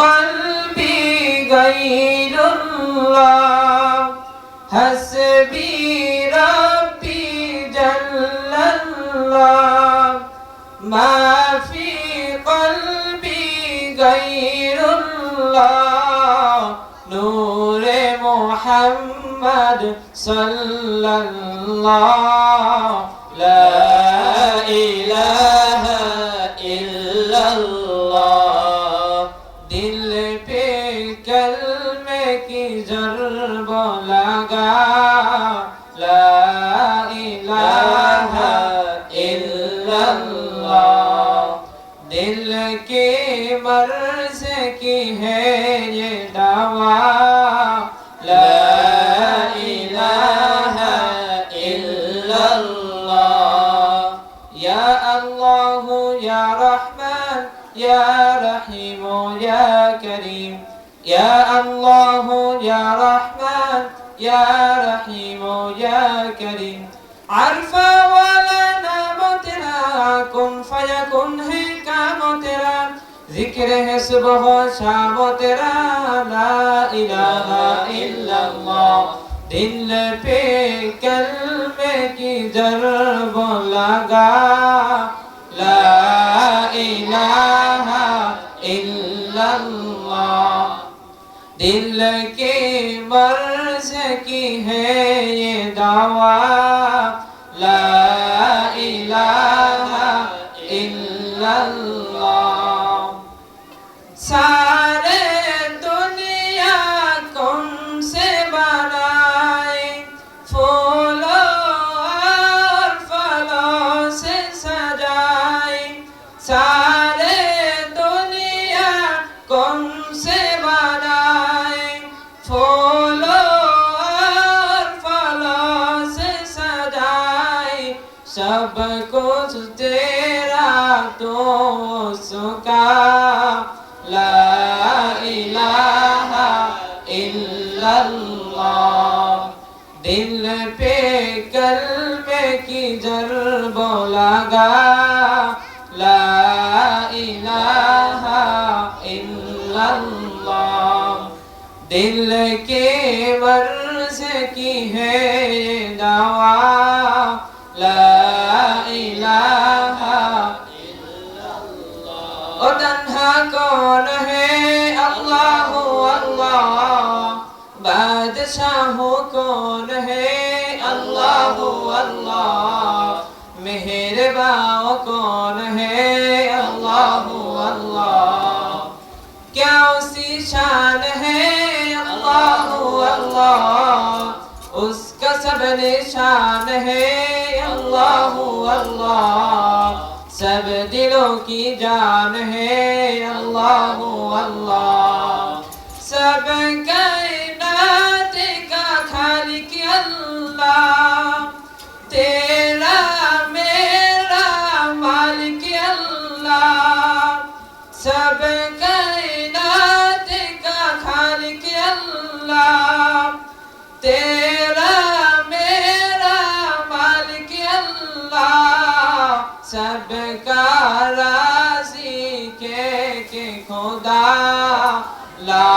قلبي غير الله حسبي ربي جل الله ما في قلبي غير الله نور محمد صلى الله لا إله إلا الله दिल पे कलमे की ज़रब लगा ला इलाहा इल्लल्लाह दिल के मर्ज़ की है ये दवा ला इलाहा इल्लल्लाह या अल्लाह या रहमान या रहीम या करीम या अल्लाह या रहमान या रहीम या करीम आरफा वाला नाम तेरा कुन फयकुन है काम तेरा जिक्र है सुबह शाम तेरा ला इलाहा इल्लल्लाह दिल पे कलमे की ज़रब लगा ला इलाहा इल्लल्लाह दिल के मर्ज़ की है ये दावा ला इलाहा इल्लल्लाह सारे दुनिया कौन से बनाए फूलों और फलों से सजाए सारे दुनिया कौन से बनाए फूलों और फलों से सजाए सब कुछ तेरा तो उसका ला इलाहा इल्लल्लाह दिल पे कलमे की ज़रब लगा ला इलाहा इल्लल्लाह दिल के मर्ज़ की है ये दवा ला इलाहा इल्लल्लाह ओ तन्हा कौन है अल्लाह अल्लाह बादशाह कौन है अल्लाह अल्लाह मेहरबान कौन है अल्लाह अल्लाह क्या उसी शान है अल्लाह अल्लाह उसका सब निशान है अल्लाह अल्लाह सब दिलों की जान है अल्लाह अल्लाह सब कायनात का खालिक अल्लाह तेरा मेरा मालिक अल्लाह सब कायनात का खालिक अल्लाह तेरा मेरा मालिक अल्लाह सबका राज़ी के खुदा ला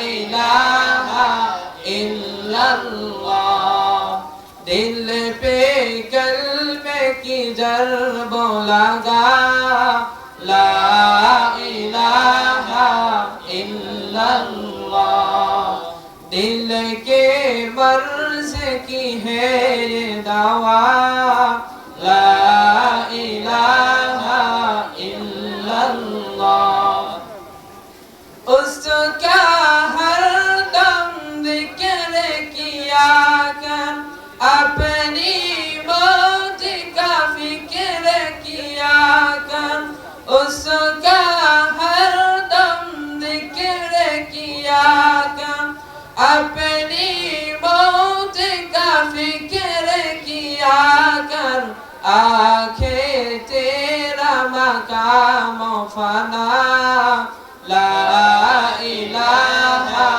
इलाहा इल्लल्लाह दिल पे कलमे की ज़रब लगा ला इलाहा इल्लल्लाह दिल के मर्ज़ की है ये दवा ला इलाहा इल्लल्लाह उसका हर दम ज़िक्र किया कर अपनी मौत का फिक्र किया कर उसका हर दम ज़िक्र किया कर अपनी मौत का फिक्र किया कर आखिर तेरा मकाम फना ला इलाहा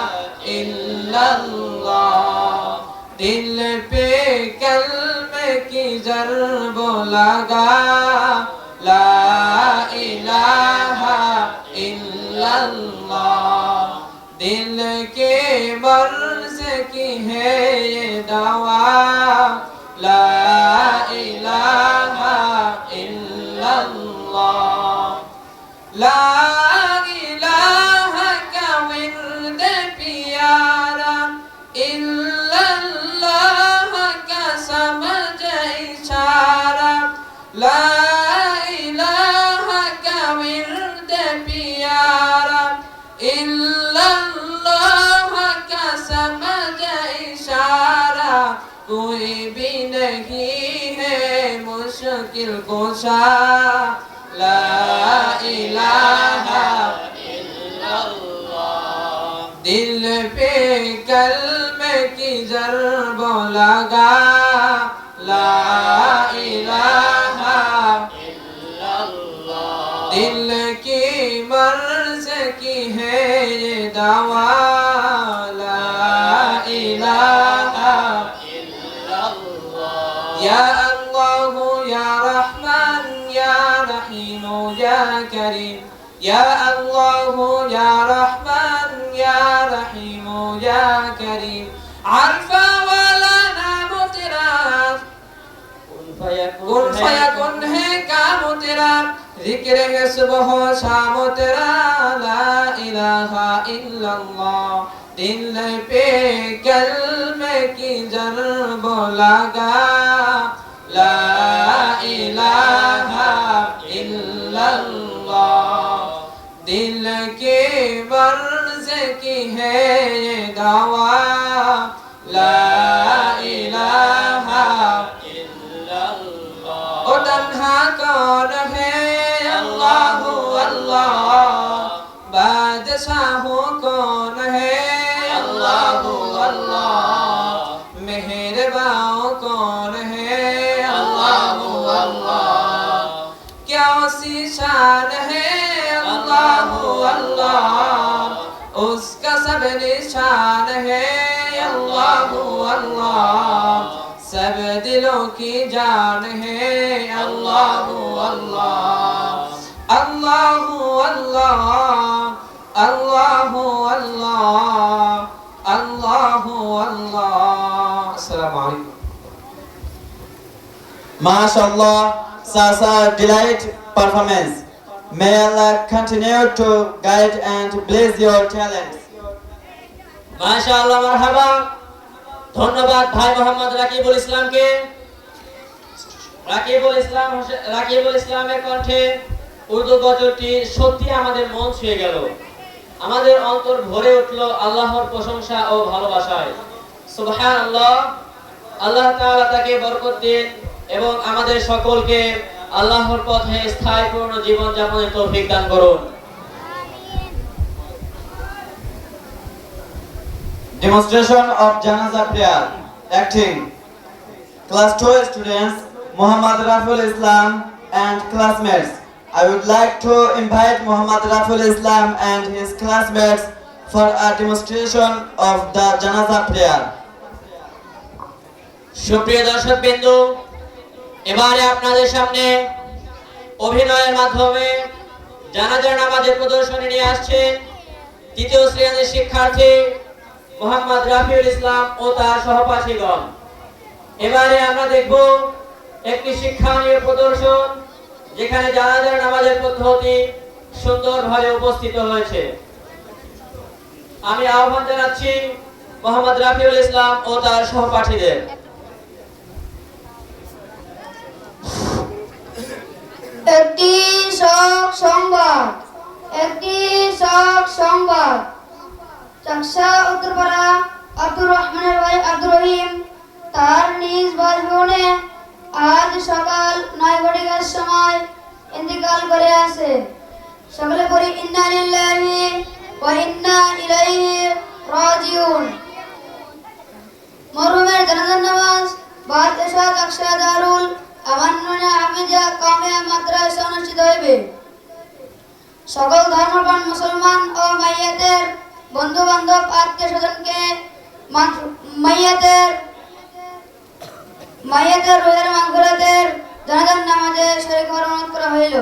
इल्लल्लाह दिल पे कलमे की ज़रब लगा ला इलाहा इल्लल्लाह इल्लल्लाह। दिल के मर्ज की है ये दवा, ला इलाहा इल्लल्लाह। ला इलाहा का विर्द प्यारा, इल्लल्लाह का समझ इशारा। ला इलाहा का विर्द प्यारा, इल्लल्लाह का समझ इशारा। कोई भी नहीं है मुश्किल कुशा, ला इलाहा इल्लल्लाह। दिल पे कलमे की ज़रब लगा, ला इलाहा इल्लल्लाह। दिल की मर्ज़ की है ये दवा, ला इलाहा इल्लल्लाह। या अल्लाह या रहमान या रहीम या करीम, या अल्लाह या रहमान या रहीम या करीम। अरफा वाला नाम तेरा, कुन फयकुन है काम तेरा, जिक्र है सुबह शाम तेरा, ला इलाहा इल्लल्लाह। दिल पे कलमे की ज़रब लगा, ला इलाहा इल्लल्लाह। दिल के मर्ज़ की है ये दवा, ला इलाहा इल्लल्लाह। ओ तन्हा कौन है, अल्लाह अल्लाह। बादशाह कौन है, अल्लाह अल्लाह। मेहरबान कौन है, अल्लाह अल्लाह। क्या सी शान है, अल्लाह अल्लाह। उसका सब निशान है, अल्लाह अल्लाह। सब दिलों की जान है, अल्लाह अल्लाह। अल्लाह अल्लाह अल्लाह अल्लाह अल्लाह अल्लाह। अस्सलामु अलैकुम। MashaAllah, Sasa delight performance. May Allah continue to guide and bless your talents. মাশাআল্লাহ, মারহাবা। ধন্যবাদ ভাই মোহাম্মদ রাকিবুল ইসলামকে। রাকিবুল ইসলামের কণ্ঠে উর্দু গজলটি সত্যি আমাদের মন ছুঁয়ে গেল, আমাদের অন্তর ভরে উঠল আল্লাহর প্রশংসা ও ভালোবাসায়। সুবহানাল্লাহ। আল্লাহ তাআলা তাকে বরকত দিন এবং আমাদের সকলকে আল্লাহর পথে স্থায়ীপূর্ণ জীবন যাপনের তৌফিক দান করুন। Demonstration of Janaza prayer. Acting. Class 2 students, Muhammad Raful Islam and classmates. I would like to invite Muhammad Raful Islam and his classmates for a demonstration of the Janaza prayer. সুপ্রিয় দর্শকবৃন্দ, এবারে আপনাদের সামনে অভিনয়ের মাধ্যমে জানাজার নামাজের প্রদর্শনী নিয়ে আসছেন তৃতীয় শ্রেণীর শিক্ষার্থী মোহাম্মদ রাফিউল ইসলাম ও তার সহপাঠীগণ। এবারে আমরা দেখব একটি শিক্ষণীয় প্রদর্শন, যেখানে জানাজার নামাজের পদ্ধতি সুন্দরভাবে উপস্থিত হয়েছে। আমি আহ্বান জানাচ্ছি মোহাম্মদ রাফিউল ইসলাম ও তার সহপাঠীদের। একটি শোক সংবাদ। চাকসা উত্তরপাড়া আব্দুর রহমানের ভাই আব্দুর রহিম তার নিজ বাসভবনে আজ সকাল 9 ঘটিকার সময় ইন্তেকাল করে আছে। সকলে পড়ি ইন্না লিল্লাহি ওয়া ইন্না ইলাইহি রাজিউন। মরহুমের জানাজার নামাজ বাদ এশা চাকসা দারুল আমানুনা হামিদা কওমিয়া মাদ্রাসা অনুষ্ঠিত হইবে। সকল ধর্মপ্রাণ মুসলমান ও মাইয়াতের বন্ধু বান্ধব আত্মীয় স্বজনকে মাইয়াতের রোহের মাগফিরাতের জানাজার নামাজে শরীক হওয়ার অনুরোধ করা হইল।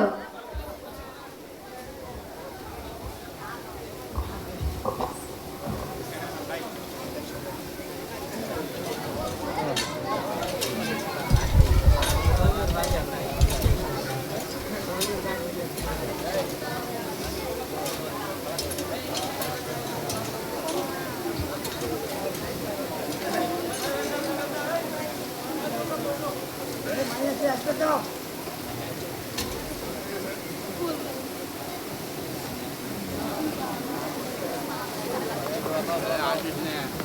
আসিস না